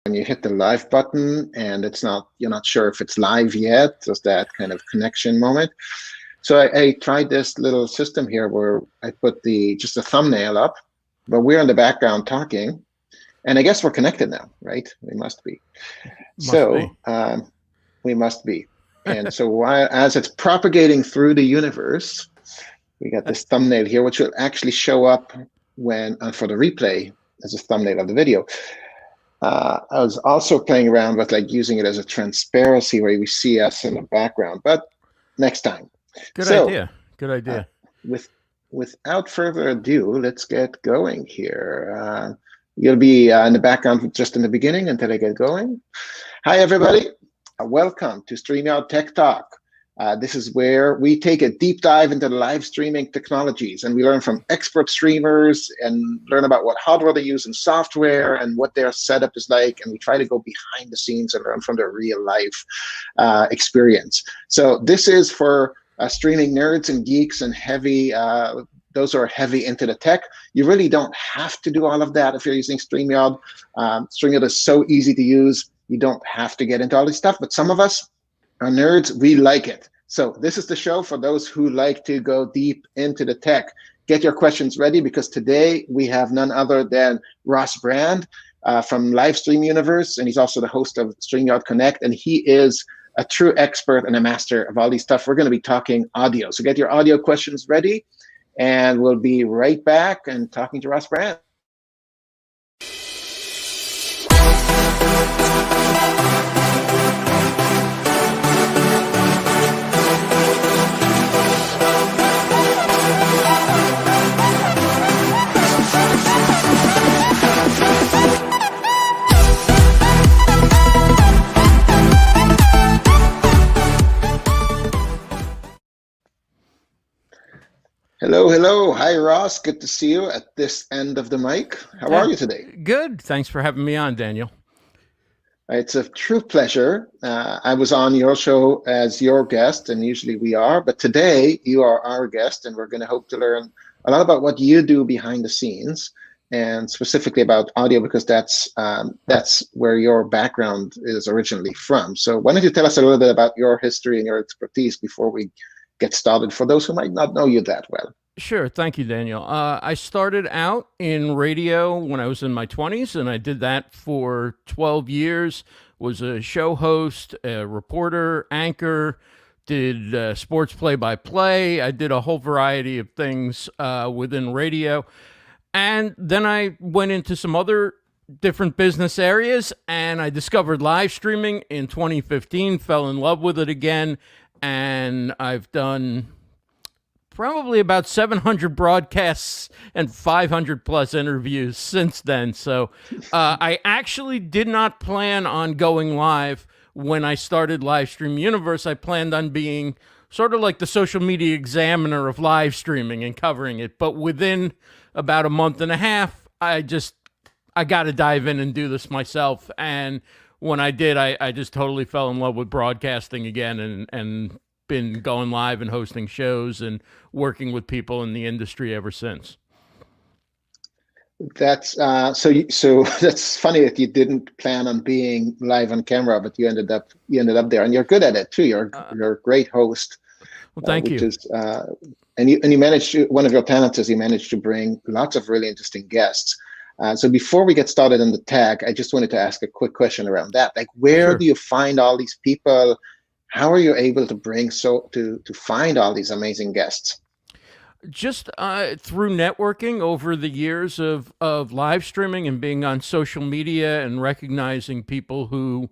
when you hit the live button and you're not sure if it's live yet. There's that kind of connection moment. So I tried this little system here where I put just a thumbnail up, but we're in the background talking, and I guess we're connected now, right? We must be. We must be. And so as it's propagating through the universe, we got this thumbnail here, which will actually show up when for the replay as a thumbnail of the video. I was also playing around with using it as a transparency where we see us in the background, but next time. Good idea. Without further ado, let's get going here. You'll be in the background just in the beginning until I get going. Hi, everybody. Welcome to StreamYard TechTalk. This is where we take a deep dive into the live streaming technologies, and we learn from expert streamers and learn about what hardware they use in software and what their setup is like, and we try to go behind the scenes and learn from their real life experience. So this is for streaming nerds and geeks and those who are heavy into the tech. You really don't have to do all of that if you're using StreamYard. StreamYard is so easy to use. You don't have to get into all this stuff, but some of us are nerds, we like it. So this is the show for those who like to go deep into the tech. Get your questions ready, because today we have none other than Ross Brand from Livestream Universe, and he's also the host of StreamYard Connect, and he is a true expert and a master of all these stuff. We're going to be talking audio. So get your audio questions ready, and we'll be right back and talking to Ross Brand. Hello. Hi, Ross. Good to see you at this end of the mic. How are you today? Good. Thanks for having me on, Daniel. It's a true pleasure. I was on your show as your guest, and usually we are, but today you are our guest, and we're going to hope to learn a lot about what you do behind the scenes, and specifically about audio, because that's where your background is originally from. So why don't you tell us a little bit about your history and your expertise before we get started, for those who might not know you that well. Sure. Thank you, Daniel. I started out in radio when I was in my 20s, and I did that for 12 years, was a show host, a reporter, anchor, did sports play-by-play. I did a whole variety of things within radio. And then I went into some other different business areas, and I discovered live streaming in 2015, fell in love with it again, and I've done probably about 700 broadcasts and 500 plus interviews since then. So I actually did not plan on going live when I started Livestream Universe. I planned on being sort of like the social media examiner of live streaming and covering it. But within about a month and a half, I got to dive in and do this myself. And when I did, I just totally fell in love with broadcasting again, and been going live and hosting shows and working with people in the industry ever since. That's so that's funny that you didn't plan on being live on camera, but you ended up there, and you're good at it too. You're a great host. Well, thank you. And you managed to, one of your talents is you managed to bring lots of really interesting guests. So before we get started on the tech, I just wanted to ask a quick question around that. Like, where do you find all these people? How are you able to to find all these amazing guests? Just through networking over the years of live streaming and being on social media and recognizing people who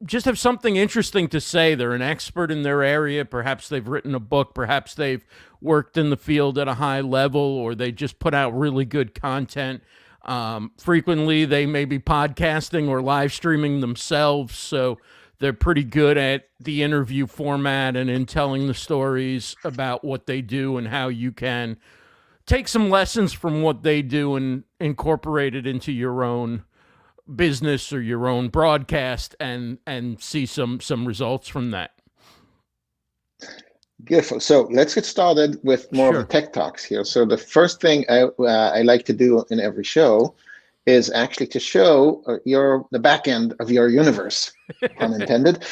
just have something interesting to say. They're an expert in their area. Perhaps they've written a book. Perhaps they've worked in the field at a high level, or they just put out really good content. Frequently, they may be podcasting or live streaming themselves. So they're pretty good at the interview format and in telling the stories about what they do and how you can take some lessons from what they do and incorporate it into your own business or your own broadcast and see some results from that. Beautiful. So let's get started with more of the tech talks here. So the first thing I like to do in every show is actually to show the back end of your universe, pun intended.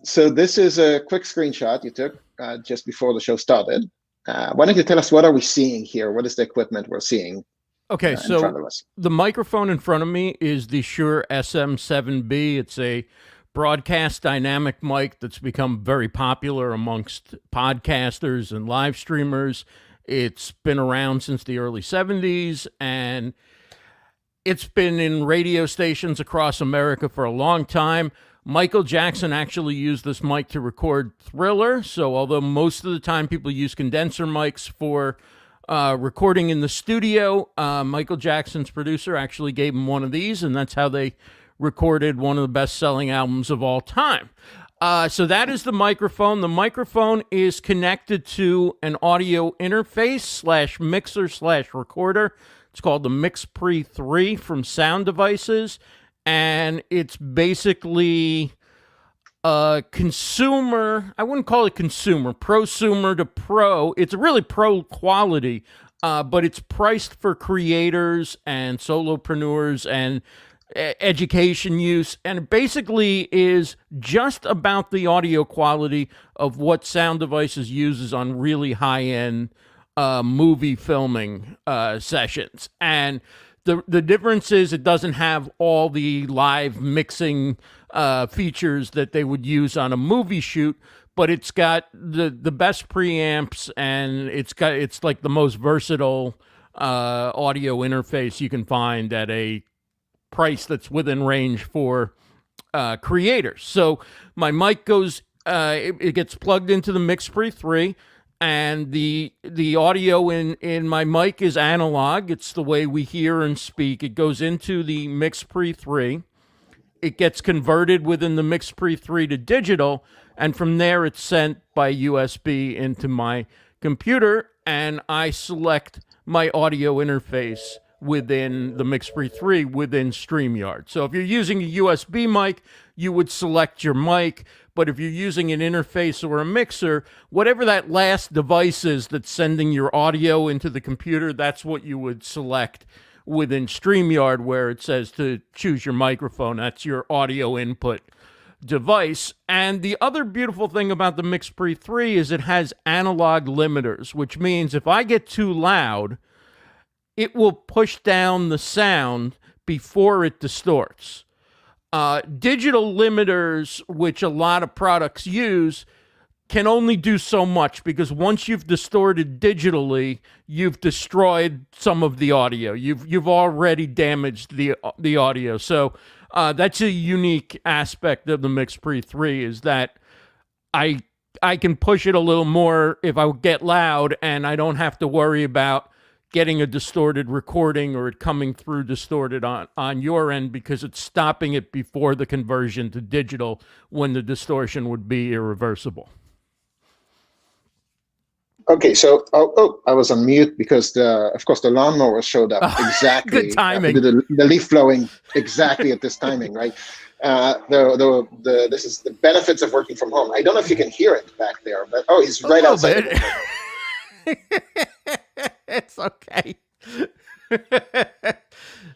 So this is a quick screenshot you took just before the show started. Why don't you tell us, what are we seeing here? What is the equipment we're seeing Okay, in front of so us? the microphone in front of me is the Shure SM7B. It's a broadcast dynamic mic that's become very popular amongst podcasters and live streamers. It's been around since the early 70s, and it's been in radio stations across America for a long time. Michael Jackson actually used this mic to record Thriller, so although most of the time people use condenser mics for recording in the studio, Michael Jackson's producer actually gave him one of these, and that's how they recorded one of the best-selling albums of all time. So that is the microphone. The microphone is connected to an audio interface / mixer / recorder. It's called the MixPre 3 from Sound Devices, and it's basically a consumer, I wouldn't call it consumer, prosumer to pro. It's really pro quality, but it's priced for creators and solopreneurs and education use, and it basically is just about the audio quality of what Sound Devices uses on really high-end movie filming sessions. And the difference is it doesn't have all the live mixing features that they would use on a movie shoot, but it's got the best preamps, and it's like the most versatile audio interface you can find at a price that's within range for creators. So my mic goes, it gets plugged into the MixPre 3, and the audio in my mic is analog. It's the way we hear and speak. It goes into the MixPre 3. It gets converted within the MixPre 3 to digital, and from there it's sent by USB into my computer, and I select my audio interface within the MixPre 3 within StreamYard. So if you're using a USB mic, you would select your mic, but if you're using an interface or a mixer, whatever that last device is that's sending your audio into the computer, that's what you would select within StreamYard, where it says to choose your microphone. That's your audio input device. And the other beautiful thing about the MixPre 3 is it has analog limiters, which means if I get too loud, it will push down the sound before it distorts. Digital limiters, which a lot of products use, can only do so much, because once you've distorted digitally, you've destroyed some of the audio. You've already damaged the audio. So that's a unique aspect of the MixPre 3, is that I can push it a little more if I get loud, and I don't have to worry about getting a distorted recording or it coming through distorted on your end, because it's stopping it before the conversion to digital, when the distortion would be irreversible. Okay, so I was on mute because of course the lawnmower showed up exactly. Good timing. The leaf blowing exactly at this timing, right? This is the benefits of working from home. I don't know if you can hear it back there, but he's right outside. It's okay.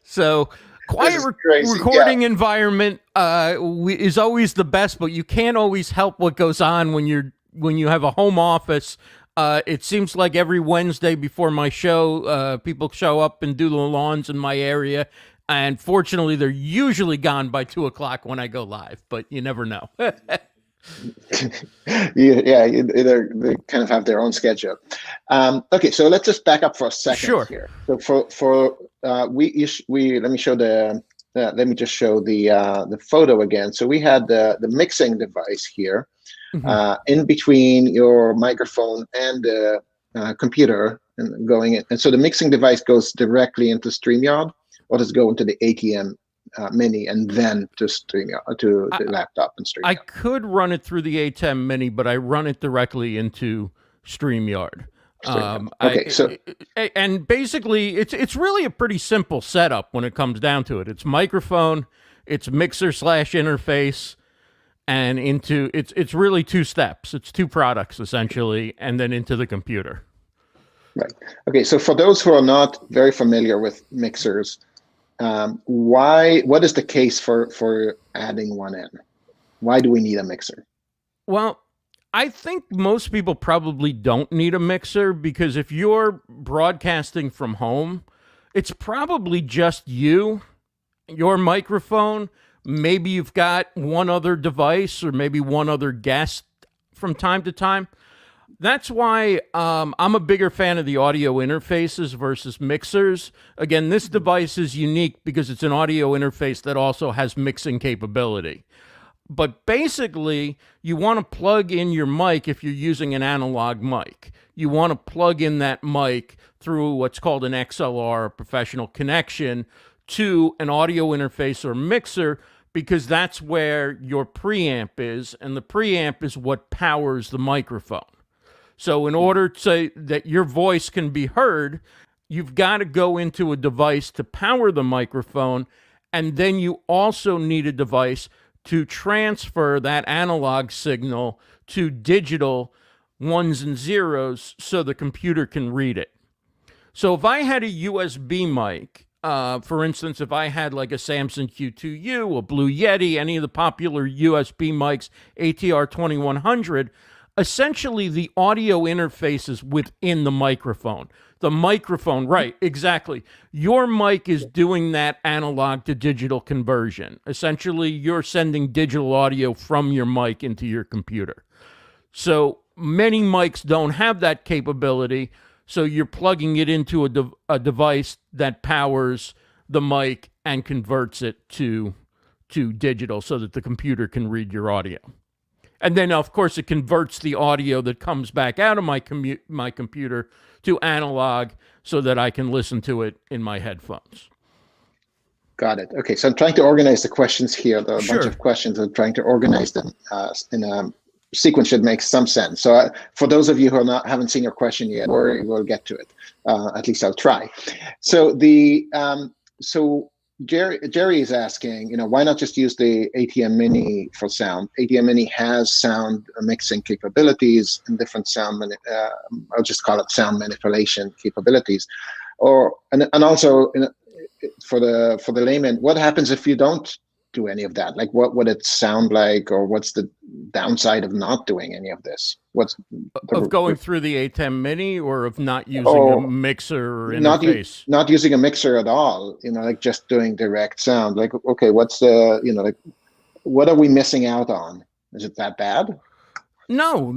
So quiet recording environment is always the best, but you can't always help what goes on when you have a home office. It seems like every Wednesday before my show, people show up and do the lawns in my area. And fortunately, they're usually gone by 2 o'clock when I go live, but you never know. They kind of have their own schedule. Okay, so let's just back up for a second here. So let me show let me just show the photo again. So we had the mixing device here, in between your microphone and the computer, and going in. And so the mixing device goes directly into StreamYard, or does it go into the ATM Mini and then to StreamYard, to the laptop and StreamYard? I could run it through the ATEM Mini, but I run it directly into StreamYard. And basically, it's really a pretty simple setup when it comes down to it. It's microphone, it's mixer / interface, and into it's really 2 steps. It's 2 products essentially, and then into the computer. Right. Okay. So for those who are not very familiar with mixers, what is the case for adding one in? Why do we need a mixer? Well, I think most people probably don't need a mixer because if you're broadcasting from home, it's probably just you, your microphone. Maybe you've got one other device or maybe one other guest from time to time. That's why I'm a bigger fan of the audio interfaces versus mixers. Again, this device is unique because it's an audio interface that also has mixing capability. But basically, you want to plug in your mic if you're using an analog mic. You want to plug in that mic through what's called an XLR, a professional connection, to an audio interface or mixer because that's where your preamp is, and the preamp is what powers the microphone. So in order to that your voice can be heard, you've got to go into a device to power the microphone, and then you also need a device to transfer that analog signal to digital ones and zeros so the computer can read it. So if I had a USB mic, for instance, if I had like a Samson Q2U, a Blue Yeti, any of the popular USB mics, ATR 2100, essentially the audio interface is within the microphone. The microphone, right, exactly. Your mic is doing that analog to digital conversion. Essentially, you're sending digital audio from your mic into your computer. So many mics don't have that capability, so you're plugging it into a device that powers the mic and converts it to digital so that the computer can read your audio. And then, of course, it converts the audio that comes back out of my computer to analog so that I can listen to it in my headphones. Got it. Okay, so I'm trying to organize the questions here. There are a Sure. bunch of questions. I'm trying to organize them in a sequence that makes some sense. So for those of you who haven't seen your question yet, we'll get to it. At least I'll try. So Jerry is asking, why not just use the ATM Mini for sound? ATM Mini has sound mixing capabilities and different sound, I'll just call it sound manipulation capabilities. And also for the layman, what happens if you don't do any of that? Like, what would it sound like, or what's the downside of not doing any of this? Of going through the ATEM Mini, or of not using a mixer or interface? Not using a mixer at all, like just doing direct sound. Like, okay, what's the, what are we missing out on? Is it that bad? No.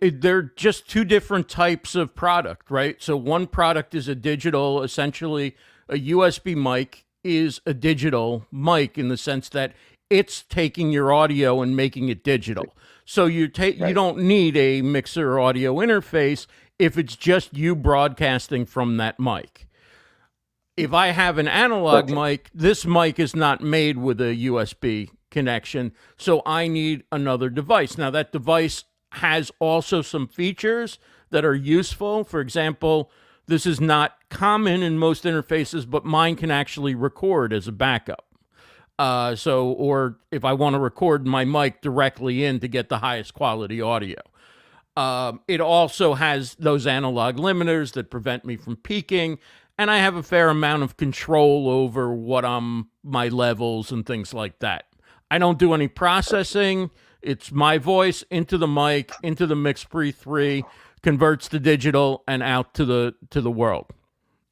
They're just two different types of product, right? So one product is a digital, essentially a USB mic is a digital mic in the sense that it's taking your audio and making it digital. So you don't need a mixer or audio interface if it's just you broadcasting from that mic. If I have an analog mic, this mic is not made with a USB connection, so I need another device. Now, that device has also some features that are useful. For example, this is not common in most interfaces, but mine can actually record as a backup. Or if I want to record my mic directly in to get the highest quality audio. It also has those analog limiters that prevent me from peaking, and I have a fair amount of control over my levels and things like that. I don't do any processing. It's my voice into the mic, into the MixPre 3, converts to digital and out to the world.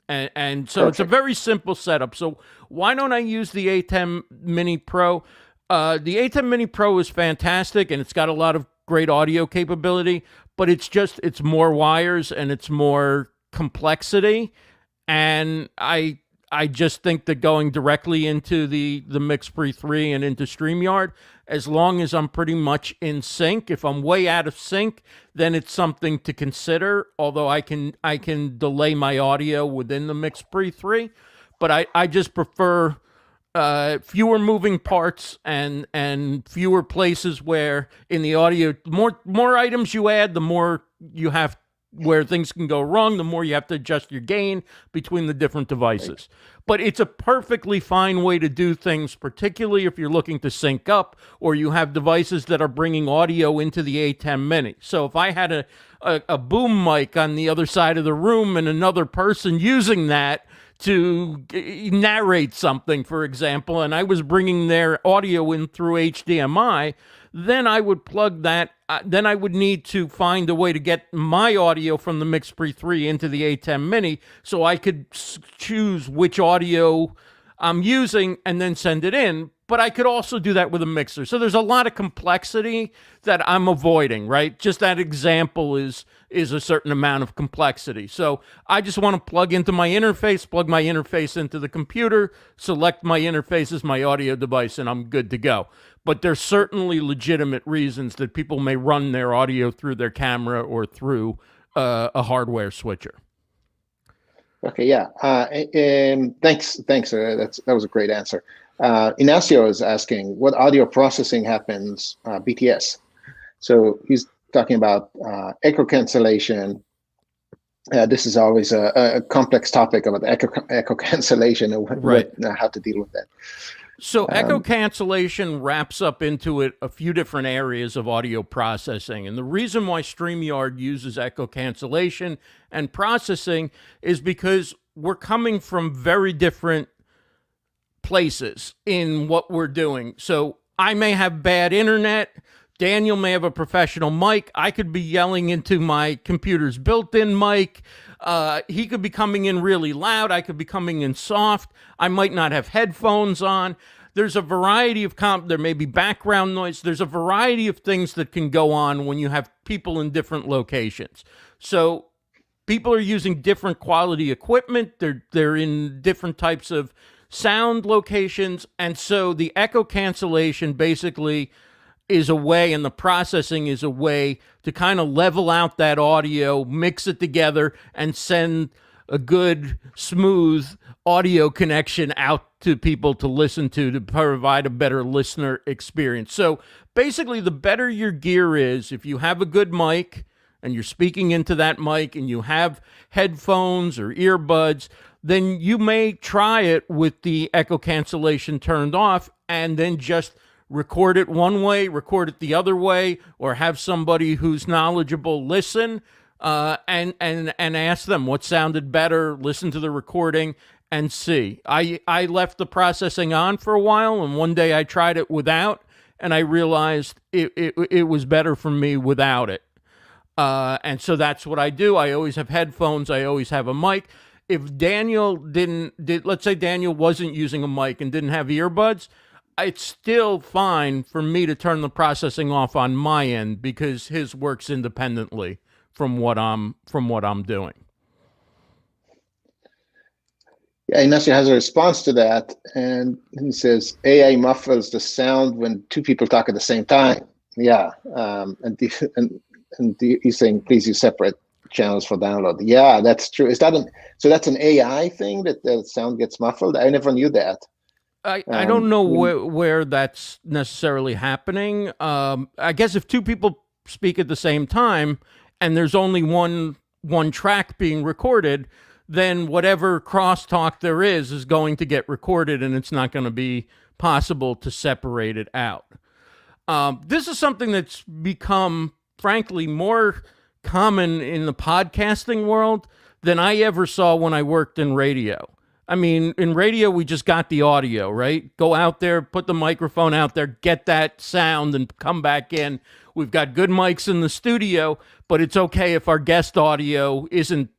And so It's a very simple setup. So why don't I use the ATEM Mini Pro? The ATEM Mini Pro is fantastic, and it's got a lot of great audio capability, but it's more wires and it's more complexity. And I just think that going directly into the MixPre 3 and into StreamYard, as long as I'm pretty much in sync, if I'm way out of sync, then it's something to consider, although I can delay my audio within the MixPre 3. But I just prefer fewer moving parts and fewer places where in the audio, more items you add, the more you have where things can go wrong, the more you have to adjust your gain between the different devices. but it's a perfectly fine way to do things, particularly if you're looking to sync up or you have devices that are bringing audio into the A10 Mini. So if I had a boom mic on the other side of the room and another person using that to narrate something, for example, and I was bringing their audio in through HDMI, then I would plug that. Then I would need to find a way to get my audio from the MixPre 3 into the A10 Mini so I could choose which audio I'm using and then send it in. But I could also do that with a mixer. So there's a lot of complexity that I'm avoiding, right? Just that example is a certain amount of complexity. So I just want to plug into my interface, plug my interface into the computer, select my interface as my audio device, and I'm good to go. But there's certainly legitimate reasons that people may run their audio through their camera or through a hardware switcher. Okay, yeah. Thanks. That was a great answer. Ignacio is asking, what audio processing happens BTS? So he's talking about echo cancellation. This is always a complex topic about echo cancellation and how to deal with that. So echo cancellation wraps up into it a few different areas of audio processing. And the reason why StreamYard uses echo cancellation and processing is because we're coming from very different places in what we're doing. So I may have bad internet. Daniel may have a professional mic. I could be yelling into my computer's built-in mic. He could be coming in really loud. I could be coming in soft. I might not have headphones on. There's a variety of there may be background noise. There's a variety of things that can go on when you have people in different locations. So people are using different quality equipment. They're in different types of sound locations. And so the echo cancellation basically is a way, and the processing is a way to kind of level out that audio, mix it together, and send a good, smooth audio connection out to people to listen to provide a better listener experience. So basically, the better your gear is, if you have a good mic and you're speaking into that mic and you have headphones or earbuds, then you may try it with the echo cancellation turned off and then just record it one way, record it the other way, or have somebody who's knowledgeable listen and ask them what sounded better, listen to the recording, and see. I left the processing on for a while, and one day I tried it without, and I realized it was better for me without it. And so that's what I do. I always have headphones. I always have a mic. If Daniel let's say Daniel wasn't using a mic and didn't have earbuds, it's still fine for me to turn the processing off on my end because his works independently from what I'm doing. Yeah, Ignacio has a response to that, and he says AI muffles the sound when two people talk at the same time. Yeah, and he's saying please use separate channels for download. Yeah, that's true. So that's an AI thing that the sound gets muffled? I never knew that. I don't know where that's necessarily happening. I guess if two people speak at the same time and there's only one track being recorded, then whatever crosstalk there is going to get recorded, and it's not going to be possible to separate it out. This is something that's become, frankly, more common in the podcasting world than I ever saw when I worked in radio. I mean, in radio, we just got the audio, right? Go out there, put the microphone out there, get that sound, and come back in. We've got good mics in the studio, but it's okay if our guest audio isn't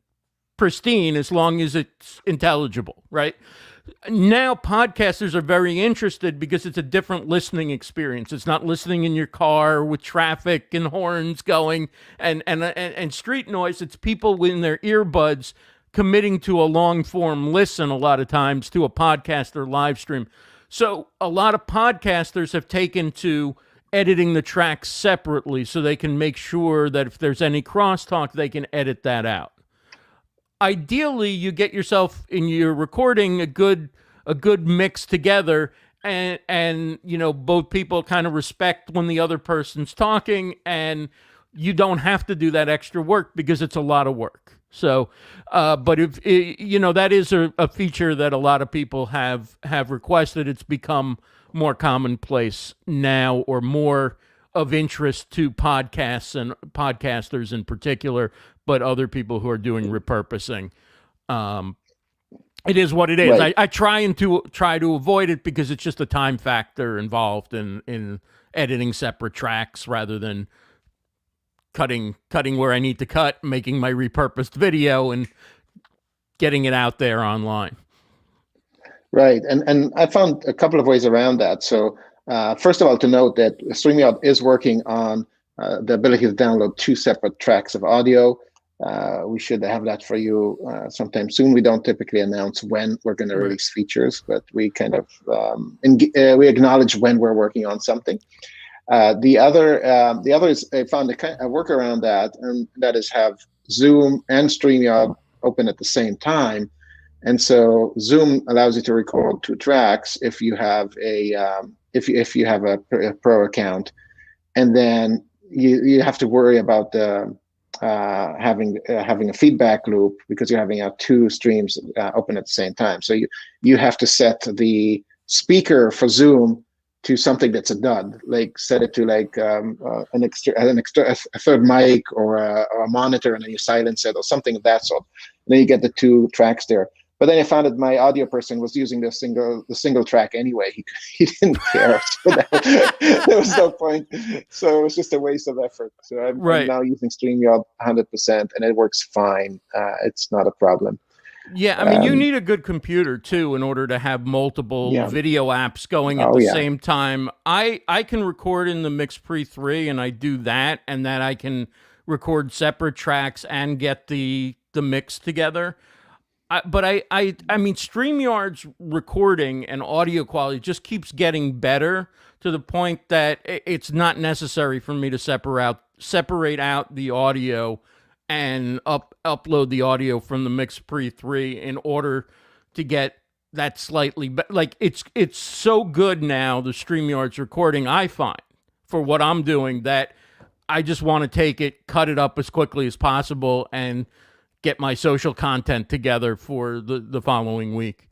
pristine as long as it's intelligible, right? Now, podcasters are very interested because it's a different listening experience. It's not listening in your car with traffic and horns going and street noise. It's people in their earbuds committing to a long-form listen a lot of times to a podcast or live stream. So a lot of podcasters have taken to editing the tracks separately so they can make sure that if there's any crosstalk, they can edit that out. Ideally, you get yourself in your recording a good mix together, and you know, both people kind of respect when the other person's talking, and you don't have to do that extra work because it's a lot of work. So, but if that is a feature that a lot of people have requested. It's become more commonplace now, or more of interest to podcasts and podcasters in particular, but other people who are doing repurposing. Um, it is what it is. Right. I try to avoid it because it's just a time factor involved in editing separate tracks rather than cutting where I need to cut, making my repurposed video, and getting it out there online. Right, and I found a couple of ways around that. So first of all, to note that StreamYard is working on the ability to download two separate tracks of audio. We should have that for you sometime soon. We don't typically announce when we're going to release features, but we kind of we acknowledge when we're working on something. The other is I found a workaround that, and that is have Zoom and StreamYard open at the same time. And so Zoom allows you to record two tracks if you have a if you have a pro account, and then you have to worry about the having a feedback loop because you're having two streams open at the same time. So you have to set the speaker for Zoom to something that's a dud, like set it to like a third mic or a monitor, and then you silence it or something of that sort. And then you get the two tracks there. But then I found that my audio person was using the single track anyway. He didn't care, so there was no point. So it was just a waste of effort. So I'm now using StreamYard 100%, and it works fine. It's not a problem. Yeah, I mean, you need a good computer too in order to have multiple video apps going at the same time. I can record in the MixPre 3, and I do that, and that I can record separate tracks and get the mix together. But I mean, StreamYard's recording and audio quality just keeps getting better to the point that it's not necessary for me to separate out the audio and upload the audio from the MixPre 3 in order to get that slightly like it's so good now, the StreamYard's recording, I find, for what I'm doing, that I just want to take it, cut it up as quickly as possible, and get my social content together for the following week.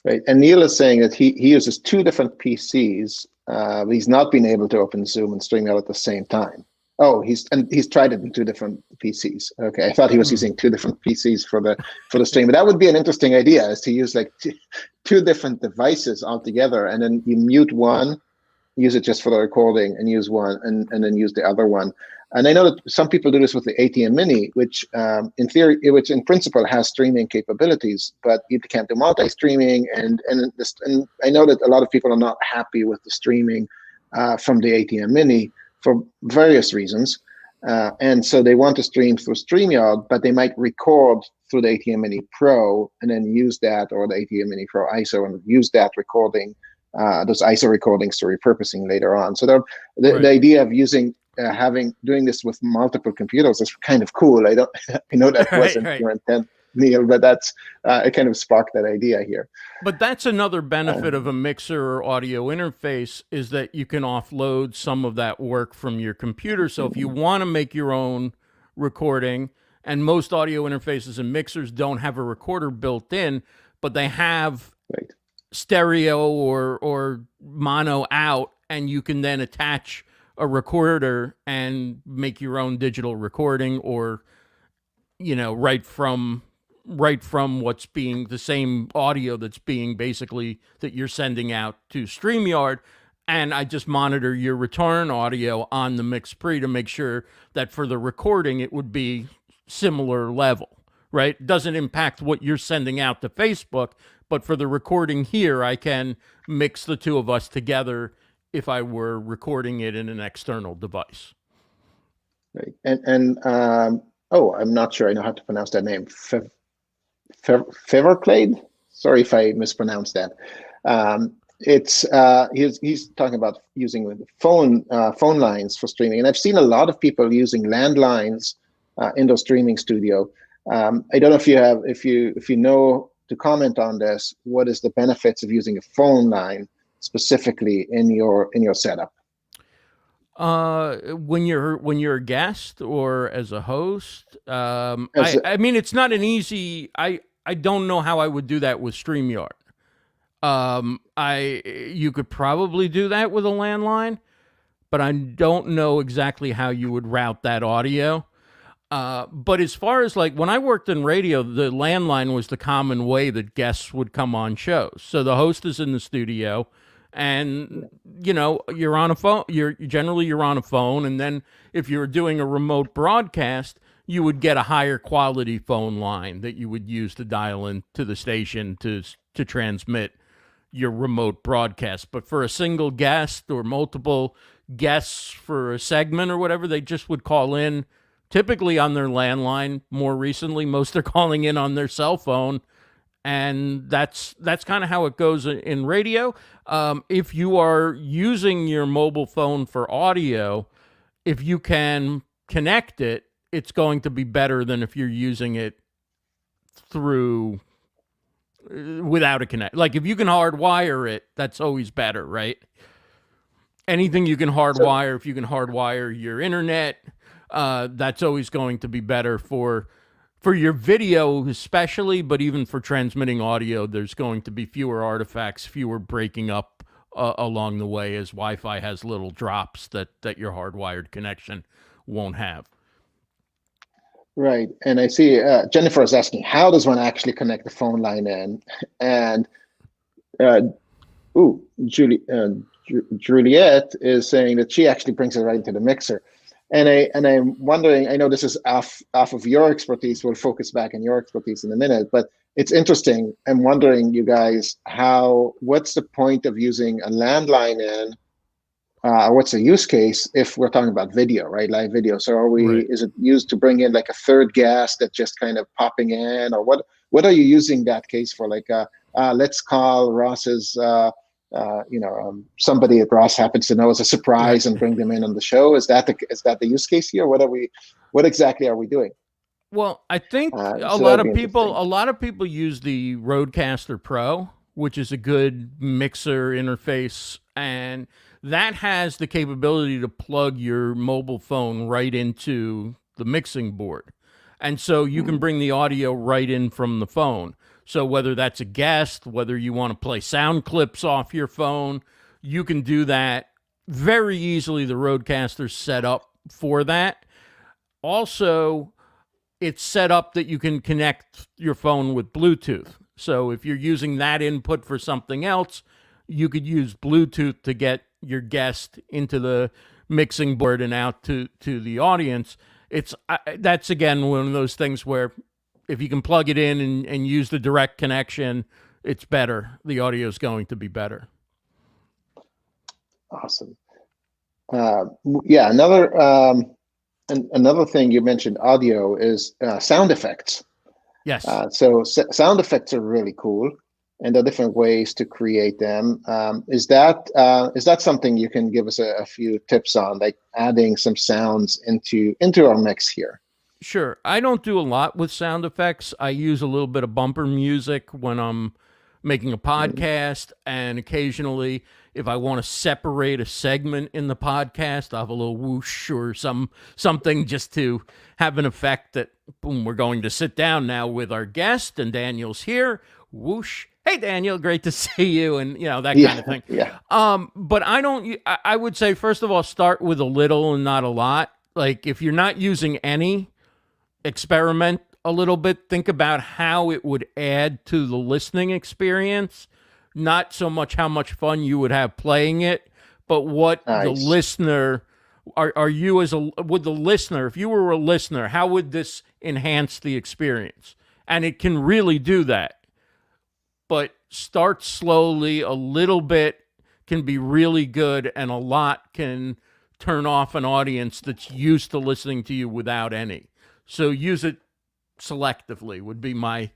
Right, and Neil is saying that he uses two different PCs. But he's not been able to open Zoom and StreamYard at the same time. Oh, he's tried it in two different PCs. Okay, I thought he was using two different PCs for the stream, but that would be an interesting idea, is to use like two different devices altogether, and then you mute one, use it just for the recording, and use one, and then use the other one. And I know that some people do this with the ATM Mini, which which in principle has streaming capabilities, but you can't do multi-streaming. And I know that a lot of people are not happy with the streaming from the ATM Mini for various reasons. And so they want to stream through StreamYard, but they might record through the ATM Mini Pro and then use that, or the ATM Mini Pro ISO, and use that recording, those ISO recordings, to repurposing later on. So the idea of doing this with multiple computers is kind of cool. I know that wasn't your intent, Neil, but that's it kind of sparked that idea here. But that's another benefit of a mixer or audio interface, is that you can offload some of that work from your computer. So if you want to make your own recording, and most audio interfaces and mixers don't have a recorder built in, but they have stereo or mono out, and you can then attach a recorder and make your own digital recording, or right from what's being the same audio that's being basically that you're sending out to StreamYard, and I just monitor your return audio on the MixPre to make sure that for the recording it would be similar level, right? It doesn't impact what you're sending out to Facebook, but for the recording here, I can mix the two of us together if I were recording it in an external device. Right. And I'm not sure I know how to pronounce that name. Feverclade? Sorry if I mispronounced that. He's talking about using phone lines for streaming, and I've seen a lot of people using landlines in their streaming studio. I don't know if you know to comment on this. What is the benefits of using a phone line specifically in your setup? When you're a guest or as a host, As I mean it's not an easy. I don't know how I would do that with StreamYard. I You could probably do that with a landline, but I don't know exactly how you would route that audio. But as far as like when I worked in radio, the landline was the common way that guests would come on shows. So the host is in the studio, and you're on a phone. You're on a phone, and then if you're doing a remote broadcast, you would get a higher quality phone line that you would use to dial into the station to transmit your remote broadcast. But for a single guest or multiple guests for a segment or whatever, they just would call in typically on their landline. More recently, most are calling in on their cell phone, and that's kind of how it goes in radio. If you are using your mobile phone for audio, if you can connect it, it's going to be better than if you're using it through without a connect. Like if you can hardwire it, that's always better, right? Anything you can hardwire, if you can hardwire your internet, that's always going to be better for your video especially, but even for transmitting audio, there's going to be fewer artifacts, fewer breaking up along the way, as Wi-Fi has little drops that your hardwired connection won't have. Right, and I see Jennifer is asking, how does one actually connect the phone line in? And Juliet is saying that she actually brings it right into the mixer. And I'm wondering, I know this is off of your expertise. We'll focus back on your expertise in a minute, but it's interesting. I'm wondering, you guys, what's the point of using a landline in? What's the use case if we're talking about video, right? Live video. So Right. is it used to bring in like a third guest that's just kind of popping in, or what are you using that case for? Like, let's call Ross's, somebody that Ross happens to know as a surprise, Right. and bring them in on the show. Is that the use case here? What exactly are we doing? Well, I think a So lot that'd be of people interesting. a lot of people use the Rodecaster Pro, which is a good mixer interface, and that has the capability to plug your mobile phone right into the mixing board. And so you can bring the audio right in from the phone. So whether that's a guest, whether you want to play sound clips off your phone, you can do that very easily. The Rodecaster's set up for that. Also, it's set up that you can connect your phone with Bluetooth. So if you're using that input for something else, you could use Bluetooth to get your guest into the mixing board and out to the audience. That's again one of those things where if you can plug it in and use the direct connection, it's better. The audio is going to be better. Awesome. Another thing you mentioned, audio, is sound effects. Yes. So sound effects are really cool, and there are different ways to create them. Is that something you can give us a few tips on, like adding some sounds into our mix here? Sure. I don't do a lot with sound effects. I use a little bit of bumper music when I'm making a podcast, and occasionally if I want to separate a segment in the podcast, I'll have a little whoosh or something just to have an effect that, boom, we're going to sit down now with our guest and Daniel's here. Whoosh. Hey, Daniel, great to see you, and that kind of thing. Yeah. But I would say, first of all, start with a little and not a lot. Like if you're not using any, experiment a little bit. Think about how it would add to the listening experience. Not so much how much fun you would have playing it, but what the Nice. listener would the listener, if you were a listener, how would this enhance the experience? And it can really do that. But start slowly. A little bit can be really good, and a lot can turn off an audience that's used to listening to you without any. So use it selectively would be my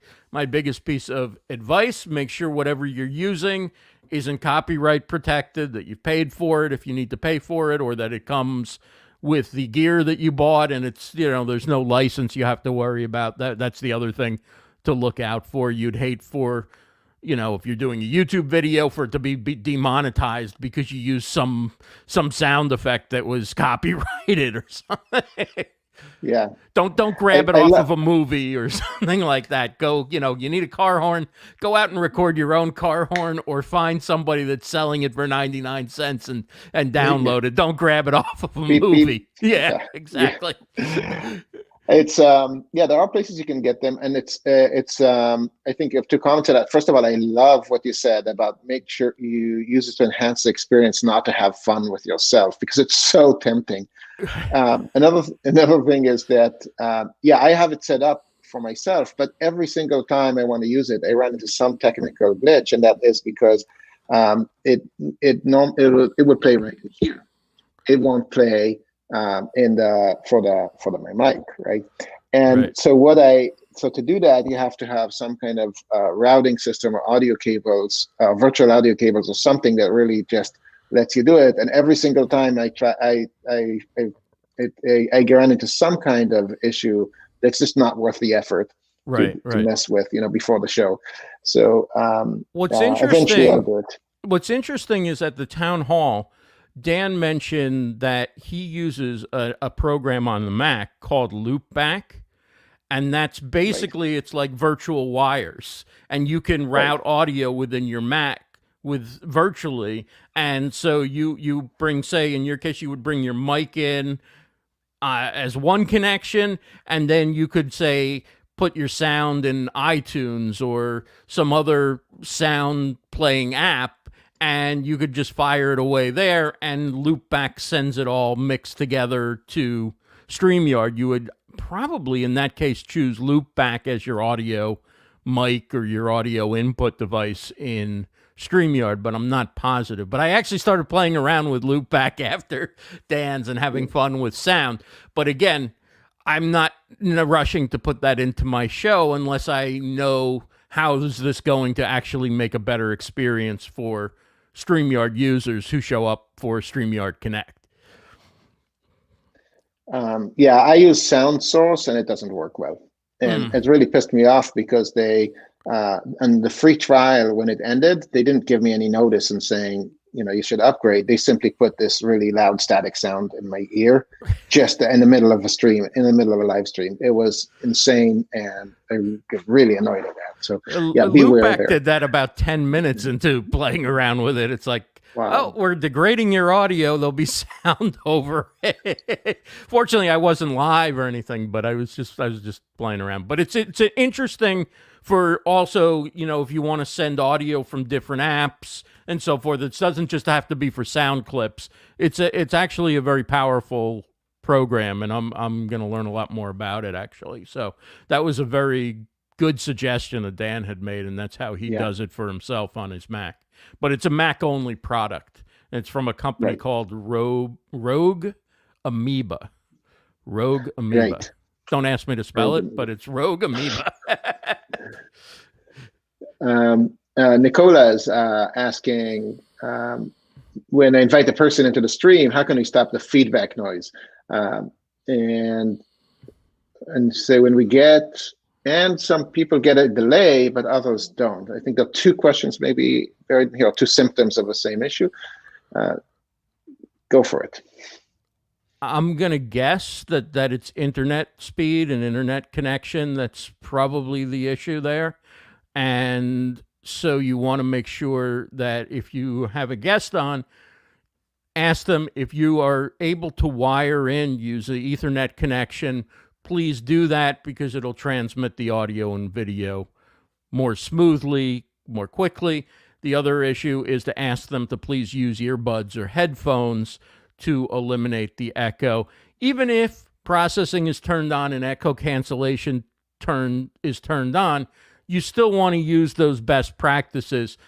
biggest piece of advice. Make sure whatever you're using isn't copyright protected, that you've paid for it if you need to pay for it, or that it comes with the gear that you bought and it's, there's no license you have to worry about. That's the other thing to look out for. You'd hate for, if you're doing a YouTube video, for it to be demonetized because you use some sound effect that was copyrighted or something. Yeah. Don't grab it off of a movie or something like that. Go, you need a car horn, go out and record your own car horn, or find somebody that's selling it for 99 cents and download it. Don't grab it off of a movie. Beep. Yeah, exactly. Yeah. It's there are places you can get them, and it's I think you have to comment to that. First of all, I love what you said about make sure you use it to enhance the experience, not to have fun with yourself, because it's so tempting. Another thing is that I have it set up for myself, but every single time I want to use it, I run into some technical glitch, and that is because it would play right here. It won't play for my mic, right? And right. So to do that, you have to have some kind of routing system or audio cables, virtual audio cables, or something that really just lets you do it. And every single time I try, I run into some kind of issue that's just not worth the effort to mess with, before the show. So what's eventually I'll do it. What's interesting is at the town hall, Dan mentioned that he uses a program on the Mac called Loopback, and that's basically it's like virtual wires, and you can route audio within your Mac with virtually. And so you bring, say in your case, you would bring your mic in as one connection, and then you could say put your sound in iTunes or some other sound playing app, and you could just fire it away there, and Loopback sends it all mixed together to StreamYard. You would probably in that case choose Loopback as your audio mic or your audio input device in StreamYard, but I'm not positive. But I actually started playing around with Loopback after Dan's and having fun with sound. But again, I'm not rushing to put that into my show unless I know how is this going to actually make a better experience for StreamYard users who show up for StreamYard Connect. I use SoundSource and it doesn't work well. And it really pissed me off because they, and the free trial, when it ended, they didn't give me any notice and saying, you should upgrade. They simply put this really loud static sound in my ear, just in the middle of a stream, in the middle of a live stream. It was insane, and I get really annoyed at that. So Loopback did that about 10 minutes into playing around with it. It's like, wow. Oh, we're degrading your audio. There'll be sound over it. Fortunately, I wasn't live or anything, but I was just playing around. But it's interesting for also, if you want to send audio from different apps and so forth. It doesn't just have to be for sound clips. It's actually a very powerful program, and I'm going to learn a lot more about it actually. So that was a very good suggestion that Dan had made, and that's how he does it for himself on his Mac. But it's a Mac-only product. It's from a company called Rogue Amoeba. Rogue Amoeba. Right. Don't ask me to spell it, but it's Rogue Amoeba. Nicola is asking, when I invite the person into the stream, how can we stop the feedback noise? And say when we get, and some people get a delay, but others don't. I think there are two questions, maybe two symptoms of the same issue. Go for it. I'm going to guess that it's internet speed and internet connection. That's probably the issue there. And so you want to make sure that if you have a guest on, ask them if you are able to wire in, use an Ethernet connection. Please do that because it'll transmit the audio and video more smoothly, more quickly. The other issue is to ask them to please use earbuds or headphones to eliminate the echo. Even if processing is turned on and echo cancellation is turned on, you still want to use those best practices.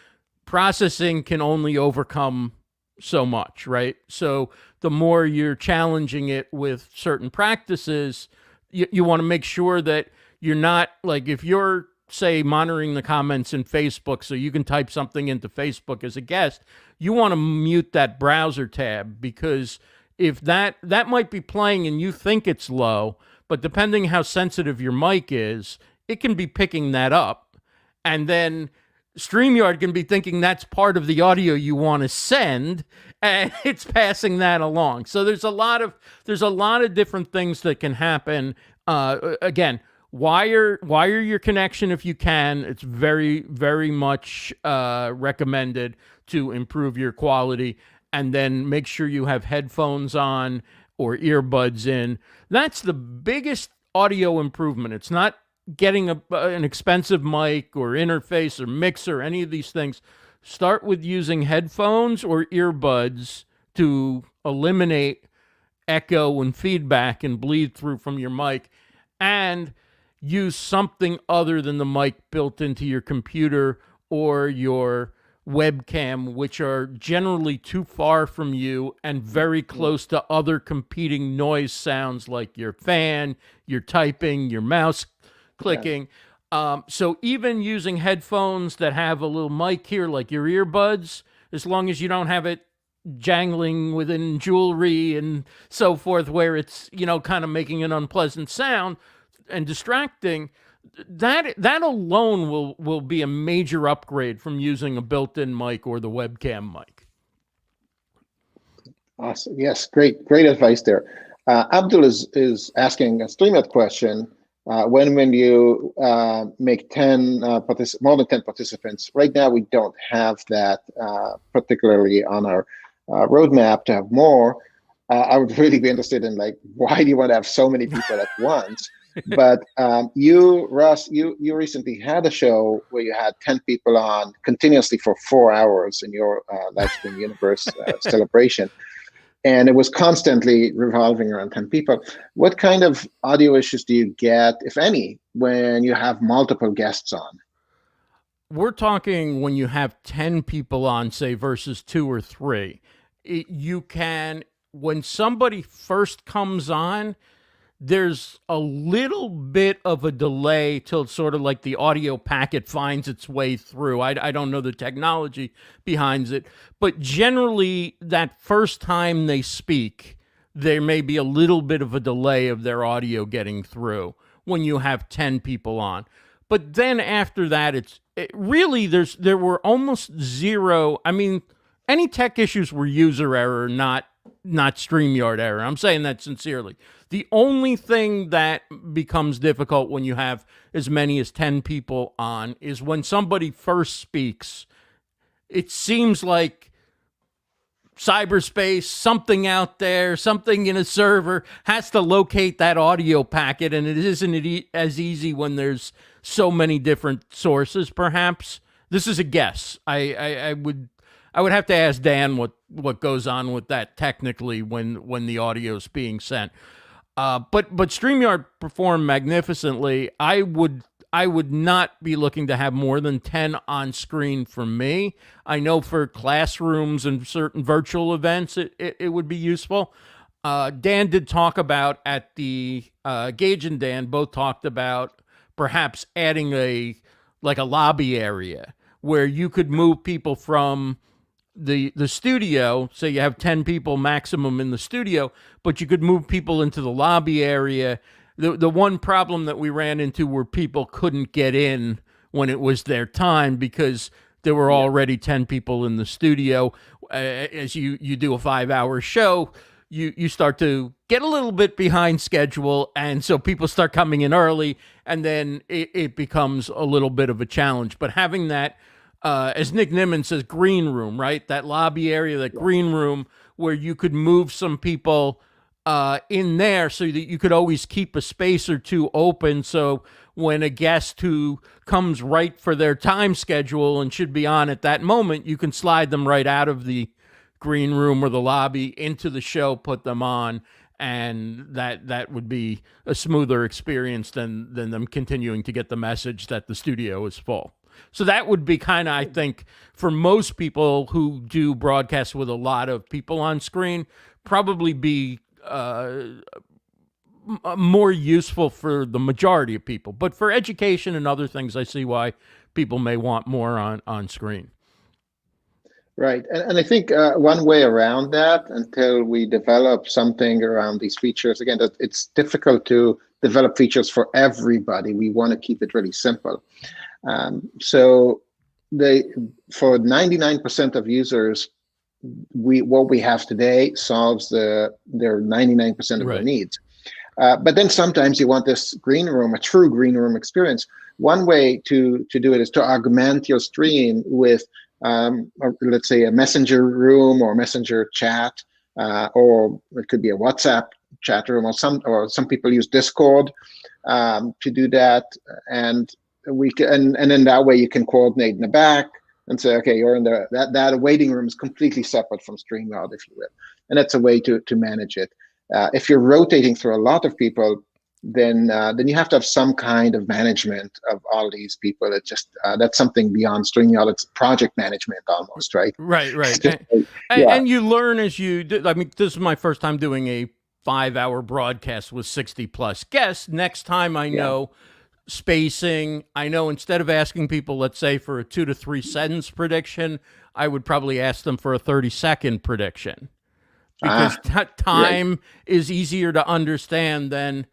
Processing can only overcome so much, right? So the more you're challenging it with certain practices, you want to make sure that you're not, like if you're, say, monitoring the comments in Facebook so you can type something into Facebook as a guest, you want to mute that browser tab, because if that might be playing and you think it's low, but depending how sensitive your mic is, it can be picking that up. And then StreamYard can be thinking that's part of the audio you want to send, and it's passing that along. So there's a lot of different things that can happen. Again, wire your connection if you can. It's very, very much recommended to improve your quality. And then make sure you have headphones on or earbuds in. That's the biggest audio improvement. It's not getting an expensive mic or interface or mixer, any of these things. Start with using headphones or earbuds to eliminate echo and feedback and bleed through from your mic, and use something other than the mic built into your computer or your webcam, which are generally too far from you and very close to other competing noise sounds like your fan, your typing, your mouse clicking. So even using headphones that have a little mic here, like your earbuds, as long as you don't have it jangling within jewelry and so forth, where it's, kind of making an unpleasant sound and distracting, that alone will be a major upgrade from using a built-in mic or the webcam mic. Awesome. Yes, great advice there. Abdul is asking a StreamYard question. When you make more than 10 participants, right now we don't have that particularly on our roadmap to have more. I would really be interested in, like, why do you want to have so many people at once? But you, Russ, you recently had a show where you had 10 people on continuously for 4 hours in your Livestream Universe celebration. And it was constantly revolving around 10 people. What kind of audio issues do you get, if any, when you have multiple guests on? We're talking when you have 10 people on, say, versus 2 or 3. You can, when somebody first comes on, there's a little bit of a delay till it's sort of like the audio packet finds its way through. I don't know the technology behind it, but generally that first time they speak, there may be a little bit of a delay of their audio getting through when you have 10 people on. But then after that, there were almost zero. I mean, any tech issues were user error, not StreamYard error. I'm saying that sincerely. The only thing that becomes difficult when you have as many as 10 people on is when somebody first speaks. It seems like cyberspace, something out there, something in a server has to locate that audio packet, and it isn't as easy when there's so many different sources, perhaps. This is a guess. I would have to ask Dan what goes on with that technically when the audio is being sent. But StreamYard performed magnificently. I would not be looking to have more than 10 on screen for me. I know for classrooms and certain virtual events, it would be useful. Dan did talk about at the Gage and Dan both talked about perhaps adding a lobby area where you could move people from the studio. So you have 10 people maximum in the studio, but you could move people into the lobby area. The one problem that we ran into were people couldn't get in when it was their time because there were already 10 people in the studio. As you do a 5-hour show, you start to get a little bit behind schedule, and so people start coming in early, and then it becomes a little bit of a challenge. But having that, as Nick Nimmin says, green room, right? That lobby area, that green room where you could move some people in there so that you could always keep a space or two open. So when a guest who comes right for their time schedule and should be on at that moment, you can slide them right out of the green room or the lobby into the show, put them on, and that would be a smoother experience than them continuing to get the message that the studio is full. So that would be kind of, I think, for most people who do broadcasts with a lot of people on screen, probably be more useful for the majority of people. But for education and other things, I see why people may want more on screen. Right. And I think one way around that, until we develop something around these features, again, that it's difficult to develop features for everybody. We want to keep it really simple. So for 99% of users, what we have today solves their 99% of their Right. needs. But then sometimes you want this green room, a true green room experience. One way to do it is to augment your stream with, let's say, a messenger room or messenger chat, or it could be a WhatsApp chat room, or some people use Discord to do that, and we can, and then that way you can coordinate in the back and say, okay, you're in that waiting room is completely separate from StreamYard, if you will, and that's a way to manage it. If you're rotating through a lot of people, then you have to have some kind of management of all these people. It's just that's something beyond StreamYard. It's project management almost, right? Right. Yeah. And you learn as you do. I mean, this is my first time doing a 5-hour broadcast with 60 plus guests. Next time I know spacing. I know instead of asking people, let's say, for a 2 to 3 sentence prediction, I would probably ask them for a 30-second prediction, because time is easier to understand than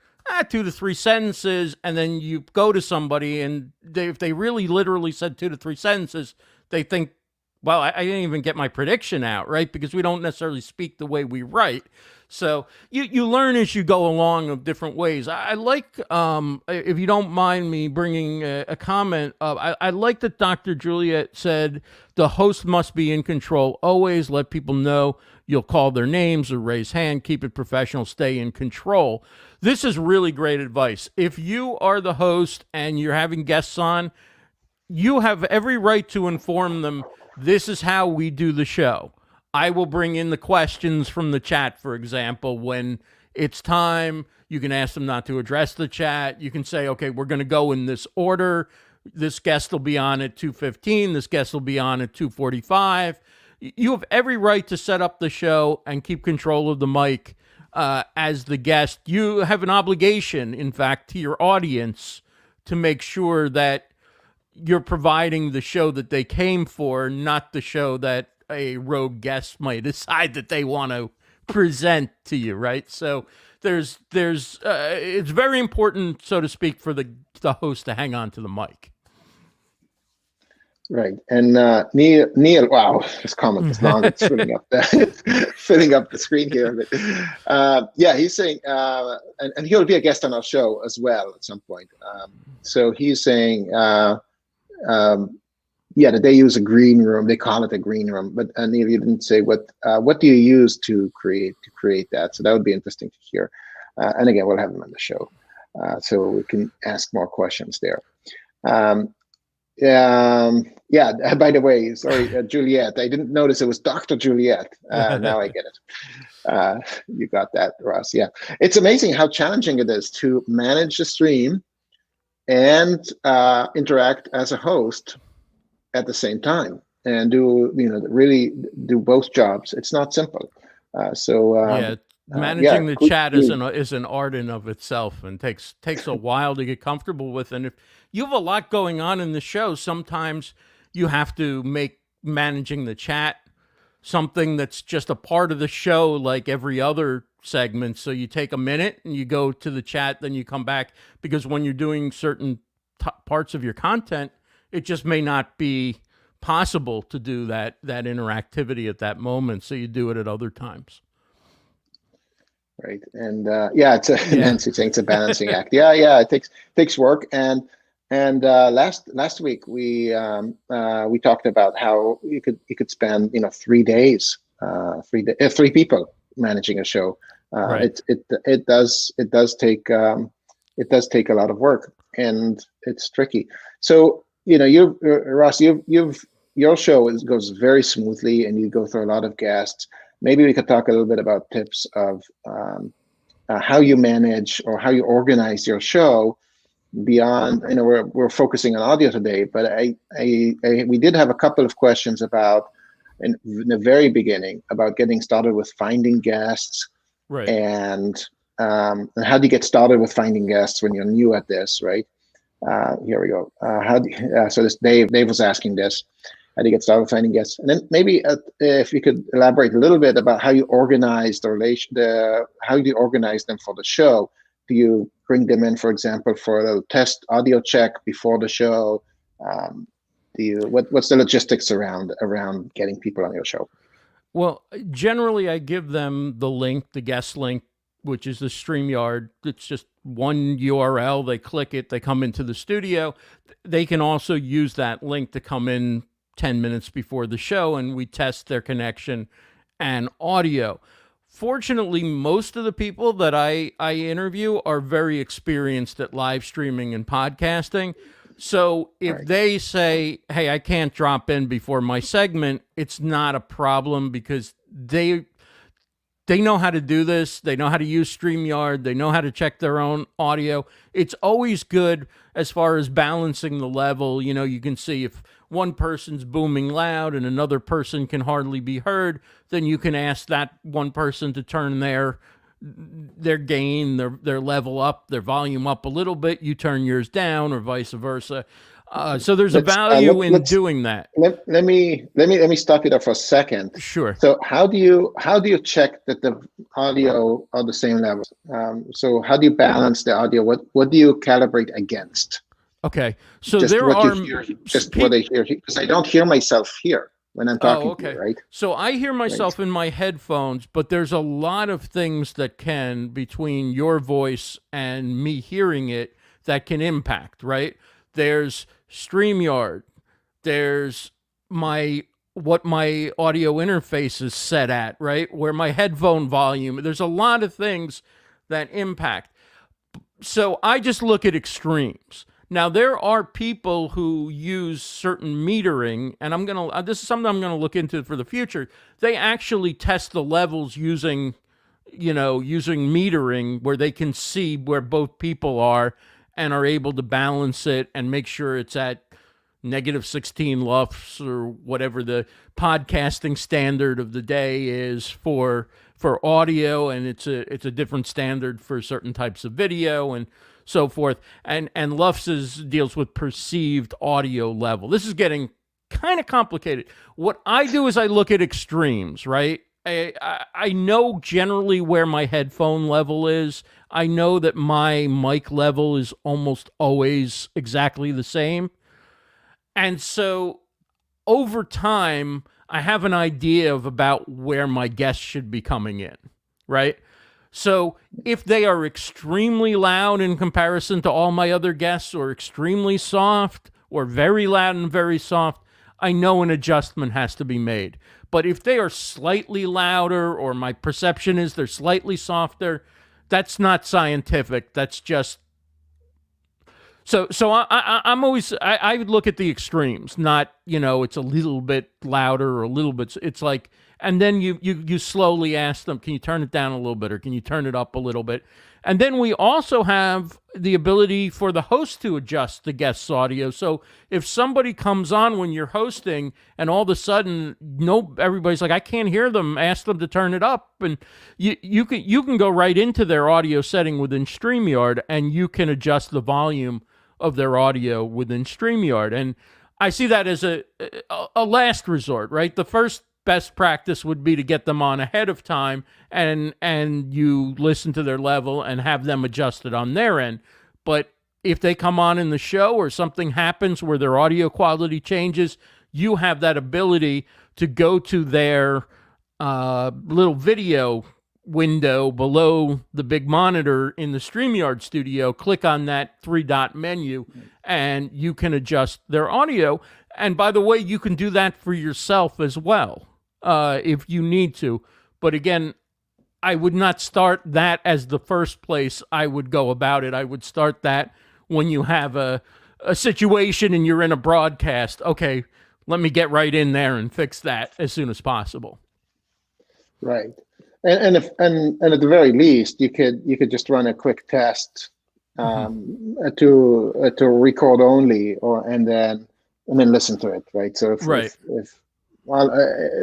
2 to 3 sentences. And then you go to somebody, and if they really literally said 2 to 3 sentences, they think, well, I didn't even get my prediction out, right? Because we don't necessarily speak the way we write. So you learn as you go along of different ways. I like, if you don't mind me bringing a comment up, I like that Dr. Juliet said the host must be in control. Always let people know you'll call their names or raise hand. Keep it professional. Stay in control. This is really great advice. If you are the host and you're having guests on, you have every right to inform them, this is how we do the show. I will bring in the questions from the chat, for example. When it's time, you can ask them not to address the chat. You can say, okay, we're going to go in this order. This guest will be on at 2:15. This guest will be on at 2:45. You have every right to set up the show and keep control of the mic as the guest. You have an obligation, in fact, to your audience to make sure that you're providing the show that they came for, not the show that a rogue guest might decide that they want to present to you, right? So there's it's very important, so to speak, for the host to hang on to the mic. Right. And Neil, wow, his comment is long. It's filling up the screen here. But he's saying, and he'll be a guest on our show as well at some point. So he's saying, that they use a green room. They call it a green room. But Neil, you didn't say what do you use to create that. So that would be interesting to hear. And again, we'll have him on the show, so we can ask more questions there. By the way, sorry, Juliet, I didn't notice it was Dr. Juliet. Now I get it. You got that, Ross. Yeah. It's amazing how challenging it is to manage the stream and interact as a host at the same time, and really do both jobs. It's not simple. Managing the chat is an art in of itself, and takes a while to get comfortable with. And if you have a lot going on in the show, sometimes you have to make managing the chat something that's just a part of the show, like every other segment. So you take a minute and you go to the chat, then you come back, because when you're doing certain parts of your content, it just may not be possible to do that interactivity at that moment. So you do it at other times. Right. And Nancy saying it's a balancing act. It takes work. And last week we talked about how you could spend 3 days, 3 people managing a show. Right. It does take a lot of work, and it's tricky. So Ross, your show goes very smoothly, and you go through a lot of guests. Maybe we could talk a little bit about tips of how you manage or how you organize your show beyond. We're focusing on audio today, but we did have a couple of questions about in the very beginning about getting started with finding guests, right? And how do you get started with finding guests when you're new at this, right? Here we go. So this Dave was asking this. How do you get started finding guests? And then maybe if you could elaborate a little bit about how you organize how do you organize them for the show? Do you bring them in, for example, for a little test audio check before the show? What's the logistics around getting people on your show? Well, generally, I give them the link, the guest link, which is the StreamYard. It's just one URL. They click it, they come into the studio. They can also use that link to come in 10 minutes before the show, and we test their connection and audio. Fortunately, most of the people that I interview are very experienced at live streaming and podcasting. So if they say, hey, I can't drop in before my segment, it's not a problem because they know how to do this. They know how to use StreamYard. They know how to check their own audio. It's always good as far as balancing the level. You know, you can see if one person's booming loud and another person can hardly be heard, then you can ask that one person to turn their gain, their level up, their volume up a little bit. You turn yours down, or vice versa. So there's a value in doing that. Let me stop you there for a second. Sure. So how do you check that the audio are the same level? So how do you balance the audio? What do you calibrate against? Okay. So just there what are you hear, just what I hear, because I don't hear myself here when I'm talking to you, right? So I hear myself in my headphones, but there's a lot of things that can, between your voice and me hearing it, that can impact, right? There's StreamYard. There's what my audio interface is set at, right? Where my headphone volume. There's a lot of things that impact. So I just look at extremes. Now, there are people who use certain metering, and this is something I'm gonna look into for the future. They actually test the levels using metering, where they can see where both people are and are able to balance it and make sure it's at -16 lufs or whatever the podcasting standard of the day is for audio, and it's a different standard for certain types of video and so forth. And lufs deals with perceived audio level. This is getting kind of complicated. What I do is I look at extremes, right? I know generally where my headphone level is. I know that my mic level is almost always exactly the same. And so over time, I have an idea of about where my guests should be coming in, right? So if they are extremely loud in comparison to all my other guests, or extremely soft, or very loud and very soft, I know an adjustment has to be made. But if they are slightly louder, or my perception is they're slightly softer, that's not scientific. That's just so. I'm always I would look at the extremes, not it's a little bit louder or a little bit. It's like, and then you slowly ask them, can you turn it down a little bit, or can you turn it up a little bit? And then we also have the ability for the host to adjust the guest's audio. So if somebody comes on when you're hosting and all of a sudden everybody's like, I can't hear them, ask them to turn it up. And you can go right into their audio setting within StreamYard, and you can adjust the volume of their audio within StreamYard. And I see that as a last resort, right? The first best practice would be to get them on ahead of time, and you listen to their level and have them adjust it on their end. But if they come on in the show, or something happens where their audio quality changes, you have that ability to go to their little video window below the big monitor in the StreamYard studio, click on that 3-dot menu, and you can adjust their audio. And by the way, you can do that for yourself as well, if you need to. But again, I would not start that as the first place I would go about it. I would start that when you have a situation and you're in a broadcast. Okay, let me get right in there and fix that as soon as possible. Right. And at the very least, you could just run a quick test to record only, and then listen to it, right? So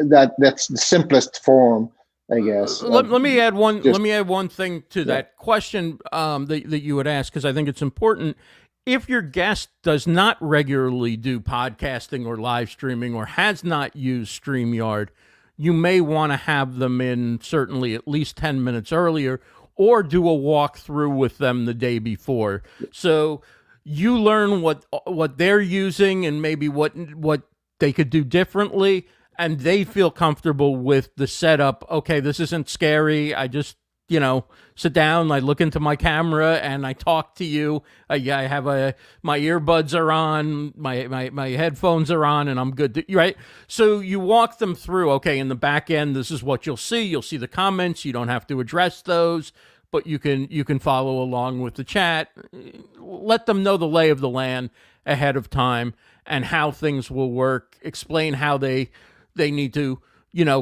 that's the simplest form, I guess. Let me add one thing to that question that you would ask, because I think it's important. If your guest does not regularly do podcasting or live streaming, or has not used StreamYard, you may want to have them in certainly at least 10 minutes earlier, or do a walkthrough with them the day before. So you learn what they're using and maybe what they could do differently, and they feel comfortable with the setup. Okay, this isn't scary. I just, sit down, I look into my camera and I talk to you. I have my earbuds are on, my headphones are on, and I'm good to, right? So you walk them through, okay, in the back end, this is what you'll see. You'll see the comments. You don't have to address those, but you can follow along with the chat. Let them know the lay of the land ahead of time and how things will work. Explain how they need to,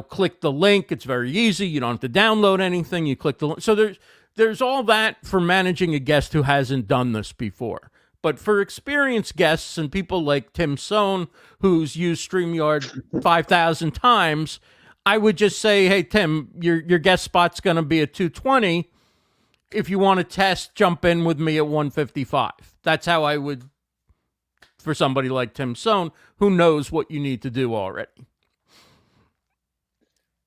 click the link. It's very easy. You don't have to download anything. You click the link. So there's all that for managing a guest who hasn't done this before. But for experienced guests and people like Tim Sohn, who's used StreamYard 5,000 times, I would just say, hey, Tim, your guest spot's going to be at 220. If you want to test, jump in with me at 155. That's how I would, for somebody like Tim Sohn, who knows what you need to do already.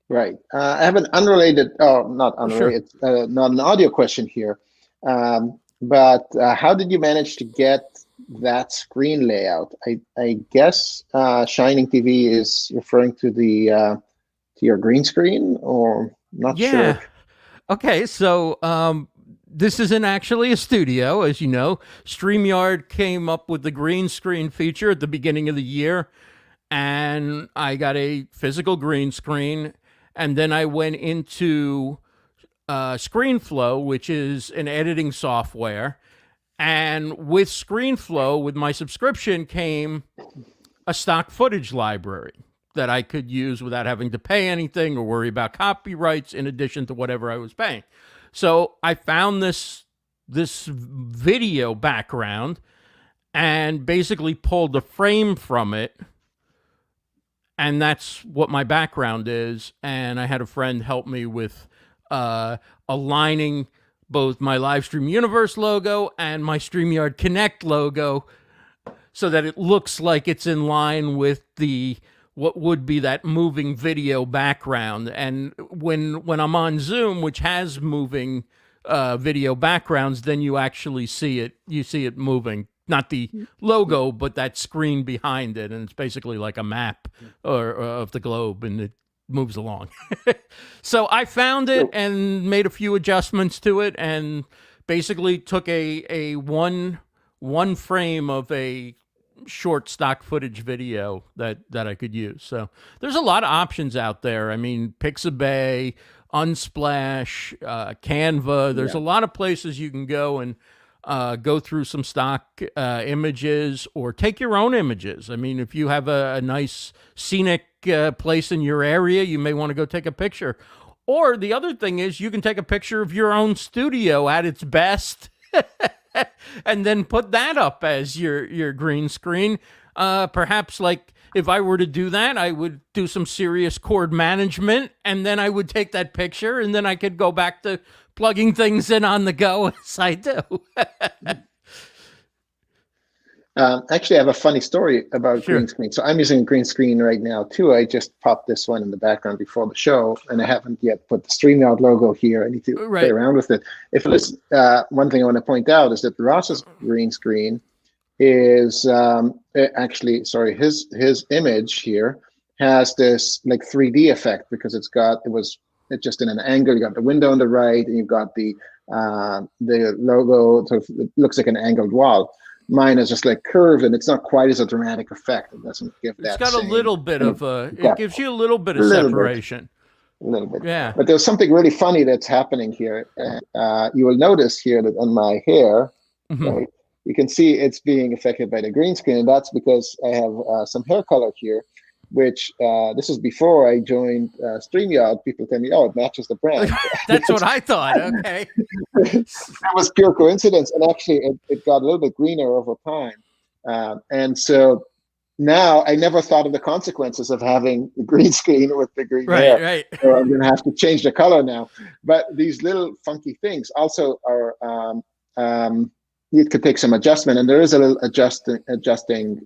Right. I have an unrelated, not unrelated, Sure. not an audio question here. But how did you manage to get that screen layout? I guess Shining TV is referring to to your green screen, or not sure. Okay, so this isn't actually a studio, as you know. StreamYard came up with the green screen feature at the beginning of the year, and I got a physical green screen, and then I went into ScreenFlow, which is an editing software, and with ScreenFlow, with my subscription, came a stock footage library that I could use without having to pay anything or worry about copyrights in addition to whatever I was paying. So I found this video background and basically pulled a frame from it, and that's what my background is. And I had a friend help me with aligning both my Livestream Universe logo and my StreamYard Connect logo so that it looks like it's in line with what would be that moving video background. And when I'm on Zoom, which has moving video backgrounds, then you actually see it. You see it moving, not the logo, but that screen behind it, and it's basically like a map or of the globe, and it moves along. So I found it and made a few adjustments to it, and basically took a one frame of a short stock footage video that I could use. So there's a lot of options out there. I mean, Pixabay, Unsplash, Canva. There's a lot of places you can go and go through some stock images, or take your own images. I mean, if you have a nice scenic place in your area, you may want to go take a picture. Or the other thing is, you can take a picture of your own studio at its best and then put that up as your green screen. Perhaps, like, if I were to do that, I would do some serious cord management, and then I would take that picture, and then I could go back to plugging things in on the go as I do. Actually, I have a funny story about green screen. So I'm using a green screen right now too. I just popped this one in the background before the show, and I haven't yet put the StreamYard logo here. I need to play around with it. If it's one thing I want to point out is that Ross's green screen is actually, sorry, his image here has this like 3D effect, because it's just in an angle. You got the window on the right, and you've got the logo. Sort of, it looks like an angled wall. Mine is just like curved, and it's not quite as a dramatic effect. It doesn't give that. It's got a little bit of it gives you a little bit of separation. A little bit. Yeah. But there's something really funny that's happening here. You will notice here that on my hair, right, you can see it's being affected by the green screen, and that's because I have some hair color here, which this is before I joined StreamYard. People tell me, oh, it matches the brand. That's what I thought. Okay. That was pure coincidence. And actually, it got a little bit greener over time. And so now I never thought of the consequences of having the green screen with the green hair. Right. So I'm going to have to change the color now. But these little funky things also are, it could take some adjustment. And there is a little adjusting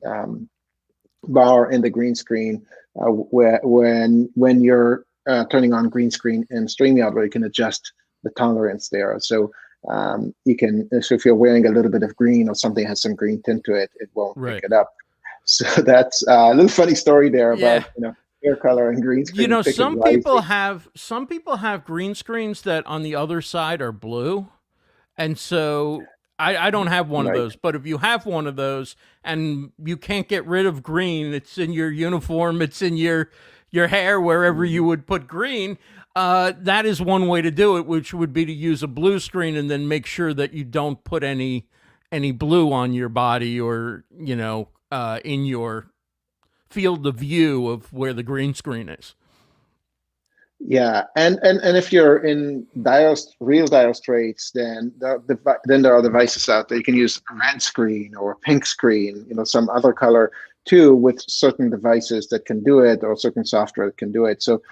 bar in the green screen when you're turning on green screen in StreamYard, where you can adjust the tolerance there. So You can, so if you're wearing a little bit of green or something has some green tint to it, it won't Right. pick it up. So that's a little funny story there Yeah. about, hair color and green screen. You know, Pick it some wisely. people have green screens that on the other side are blue. And so I don't have one of Right. those, but if you have one of those and you can't get rid of green, it's in your uniform, it's in your hair, wherever you would put green, that is one way to do it, which would be to use a blue screen and then make sure that you don't put any blue on your body or, in your field of view of where the green screen is. Yeah, and if you're in real dire straits, then then there are devices out there. You can use a red screen or a pink screen, some other color too, with certain devices that can do it, or certain software that can do it. So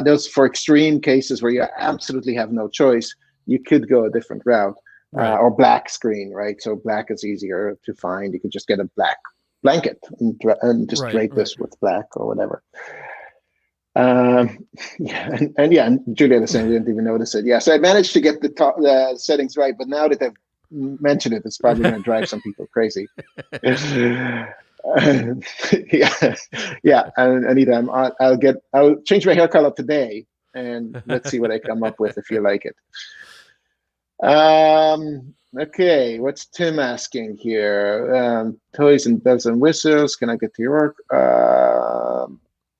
those, for extreme cases where you absolutely have no choice, you could go a different route. Right. Or black screen, right? So black is easier to find. You could just get a black blanket and just drape this with black or whatever. Yeah, and Julia was saying we didn't even notice it. Yeah, so I managed to get the settings right, but now that I've mentioned it, it's probably going to drive some people crazy. Yeah, and anytime I'll change my hair color today, and let's see what I come up with if you like it. Okay, what's Tim asking here? Toys and bells and whistles. Can I get to your work?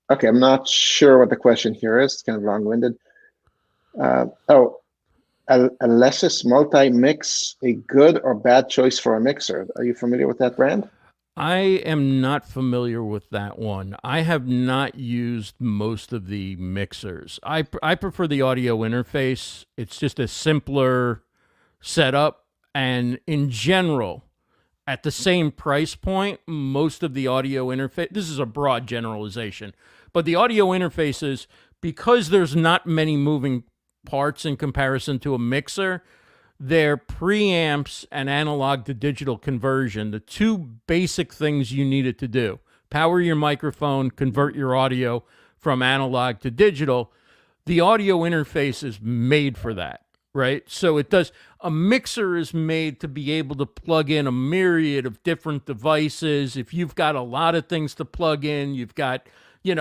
Okay, I'm not sure what the question here is. It's kind of long-winded. Alesis Multi-Mix, a good or bad choice for a mixer? Are you familiar with that brand? I am not familiar with that one. I have not used most of the mixers. I prefer the audio interface. It's just a simpler setup, and in general, at the same price point, most of the audio interface, this is a broad generalization, but the audio interfaces, because there's not many moving parts in comparison to a mixer, their preamps and analog to digital conversion, the two basic things you need it to do: power your microphone, convert your audio from analog to digital. The audio interface is made for that, right? So it does. A mixer is made to be able to plug in a myriad of different devices. If you've got a lot of things to plug in, you've got,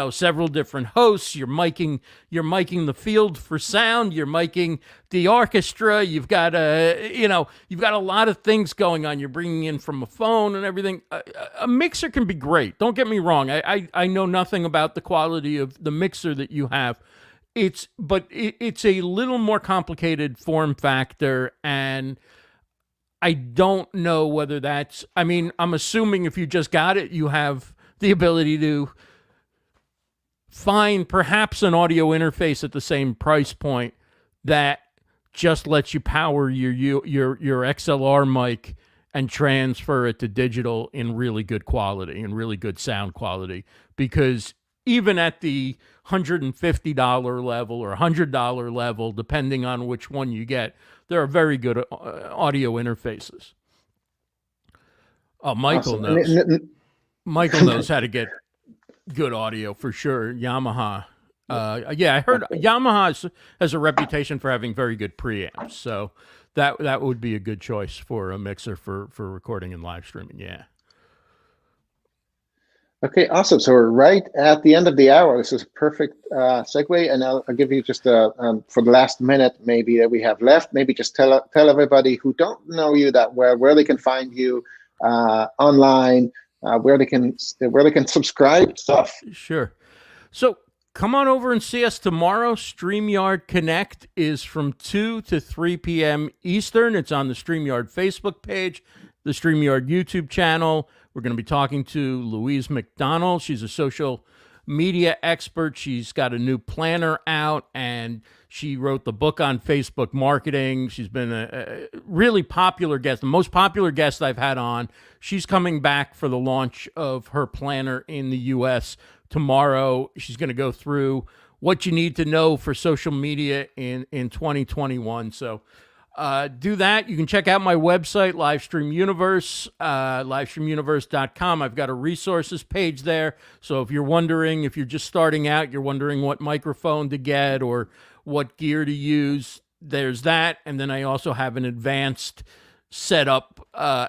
several different hosts, you're miking the field for sound, you're miking the orchestra, you've got you've got a lot of things going on. You're bringing in from a phone and everything. A mixer can be great. Don't get me wrong. I know nothing about the quality of the mixer that you have. It's a little more complicated form factor, and I don't know whether that's, I'm assuming if you just got it, you have the ability to find perhaps an audio interface at the same price point that just lets you power your XLR mic and transfer it to digital in really good quality and really good sound quality. Because even at the $150 level or $100 level, depending on which one you get, there are very good audio interfaces. Oh, Michael knows. Michael knows how to get good audio for sure. Yamaha. I heard Yamaha has a reputation for having very good preamps, so that would be a good choice for a mixer for recording and live streaming. Yeah. Okay, awesome. So we're right at the end of the hour. This is a perfect segue, and I'll give you just for the last minute maybe that we have left. Maybe just tell everybody who don't know you that where they can find you online, where they can subscribe stuff. Sure. So come on over and see us tomorrow. StreamYard Connect is from 2 to 3 p.m. Eastern. It's on the StreamYard Facebook page, the StreamYard YouTube channel. We're going to be talking to Louise McDonald. She's a social media expert. She's got a new planner out, and she wrote the book on Facebook marketing. She's been a really popular guest, the most popular guest I've had on. She's coming back for the launch of her planner in the U.S. tomorrow. She's going to go through what you need to know for social media in 2021. So do that. You can check out my website, Livestream Universe, livestreamuniverse.com. I've got a resources page there. So if you're wondering, if you're just starting out, you're wondering what microphone to get or what gear to use, there's that, and then I also have an advanced setup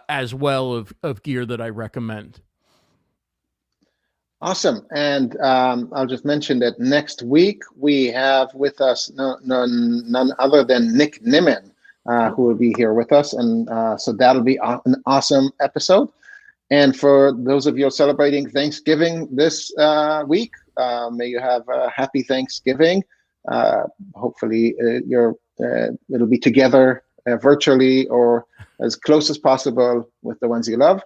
as well of gear that I recommend. Awesome. And I'll just mention that next week we have with us none other than Nick Nimmin, who will be here with us. And so that'll be an awesome episode. And for those of you celebrating Thanksgiving this week, may you have a happy Thanksgiving. Hopefully it'll be together virtually or as close as possible with the ones you love.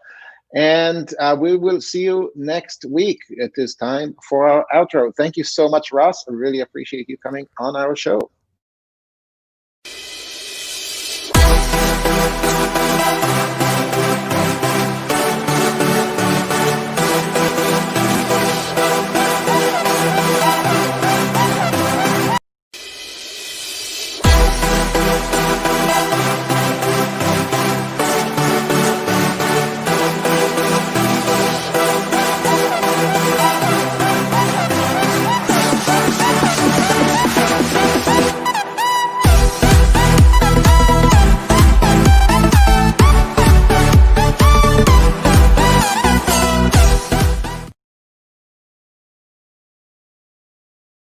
And we will see you next week at this time for our outro. Thank you so much, Ross. I really appreciate you coming on our show.